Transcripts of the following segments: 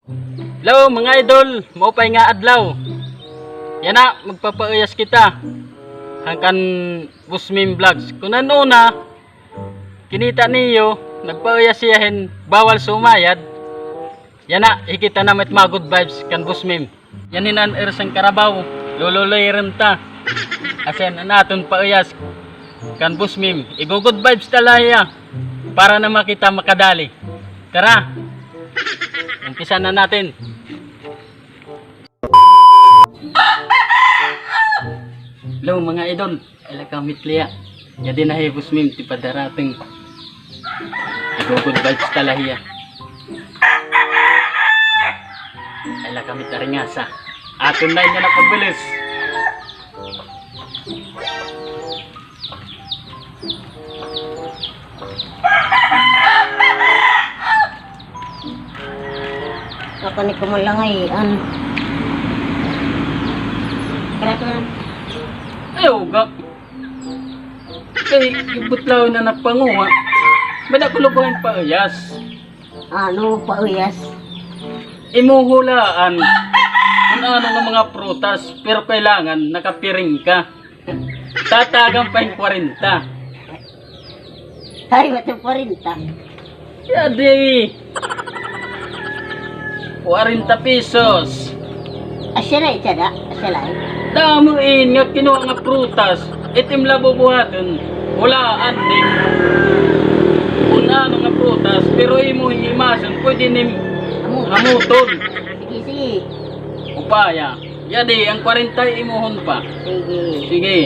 Hello mga idol, maupay nga adlaw. Yan na, magpapauyas kita. Hangkan Busmim Vlogs. Kung nanuna, kinita niyo, nagpauyas siyahin, bawal sumayad. Yan na, ikita na met mga good vibes kan Busmim. Yan hinan ersang karabaw, lululoy rin ta. Asen natin pauyas kan Busmim. Igo good vibes talaya para na makita makadali. Tara, umpisa na natin. Hello mga idol, ila kami tliya. Jadi na Busmim ti padarating. Good vibes talahiya. Ila kami taringasa. Aton na niya na pagbilis. Ako ni kumalangay Kenapa? Ayaw ga. Kay ibutlaw na napanguha. Bada ko lubuhin pa uyas. Ano pa uyas? Imuhulaan kung ano ng mga prutas, pero kailangan nakapiring ka. Tatagang pa yung 40. Ay, ba't 40? Yadi! 40 pesos. Asya na itsada? Asya lang? Damuin nga kinuha nga prutas, itim labo buhaton, hulaan din. Kung ano nga prutas, pero imo himason, pwede nim hamuton. Sige, sige. Upaya. Yadi, ang 40 imuhon pa. Sige. Sige.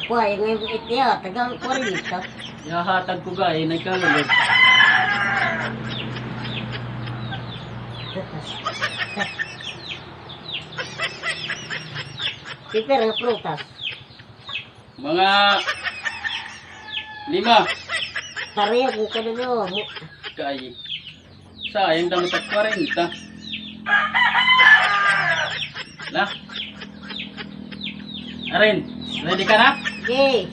Wah, yung ito ya, tagang 40. Yahatag ko gaya, nagkalulog. Piper nga prutas. Mga 5. Tariya kung kanino. Kay. Sayang dapat at 40. Lah. Arin, ready ka na? Sige.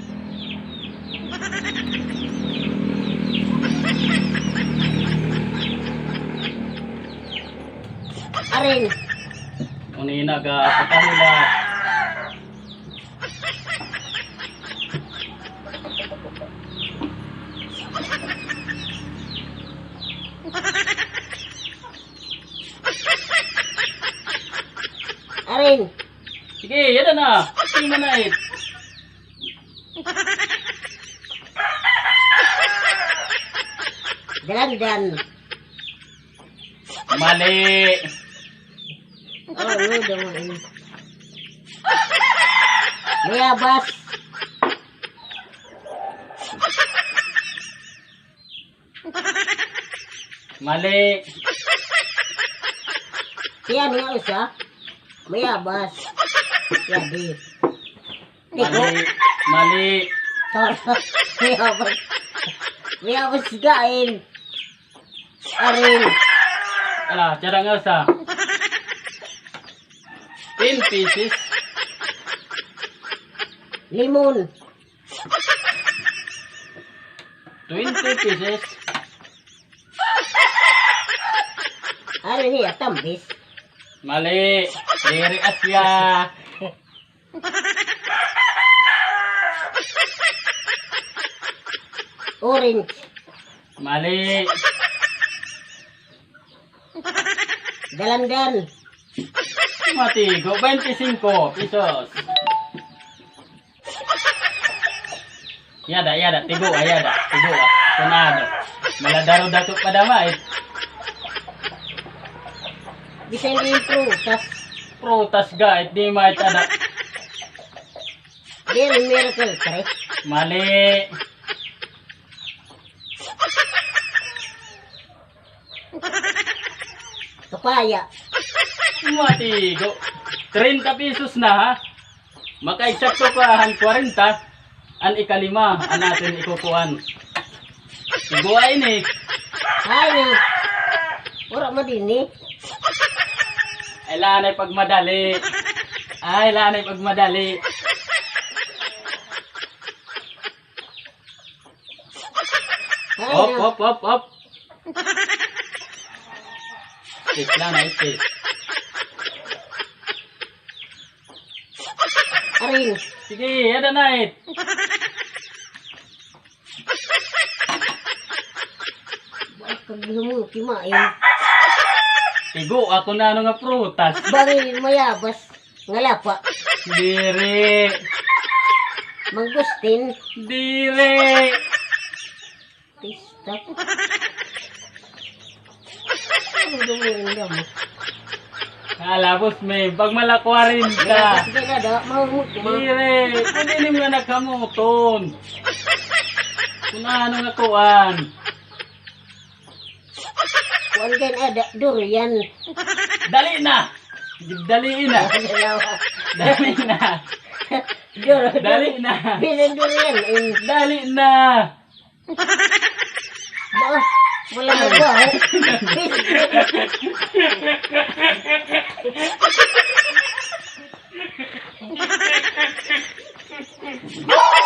Arin. Unina ga pakanila. Arin. Sige, yan na. Tingnan na it. Dalandan. Mali. Oh, ano daw ini? Mayabas. Mali. Siya nga usa. Mayabas. Yadi. Mali. Mali. Mayabas. Mayabas gain. Arin. Ala, cara nga sa 10 pieces. Limon. 20 pieces. Ano niya? Tambis. Mali. Diri asya. Orange. Mali. Dalandan. Matigo. 25 pesos. Yada, yada. Tigo, yada. Tigo, kunado. Maladaro dato padamait. Bisa hindi yung prutas. Prutas ga, di may tada. Dairy Miracle Tre. Mali. Papaya. Matigo. 30 pesos na ha. Maka-eksakto pa ang 40. An ikalima, an natin ikukuhan. Iguay ni. Ay na. Ura mo din eh. Ay lanay pagmadali. Ay lanay pagmadali. Ay Hop, na. hop, hop, hop. Space lang na, space. Arin. Sige, ada night. Bakag mo, kimain. Tigo, ako na ano nga prutas. Bari mayabas. Ngalapa. Diri. Mangustin. Diri. Tista. Ano gawin mo? Alabos may pag malakwarin ka. Sige na daw, mahumot mo. Dire, pwede nga nakamuton. Kung ano nga kuan. Kuan kan ada durian. Dali na. Dali na. Dali na. Dali na. Bilang durian. Dali na. Ba, wala na ba? Oh!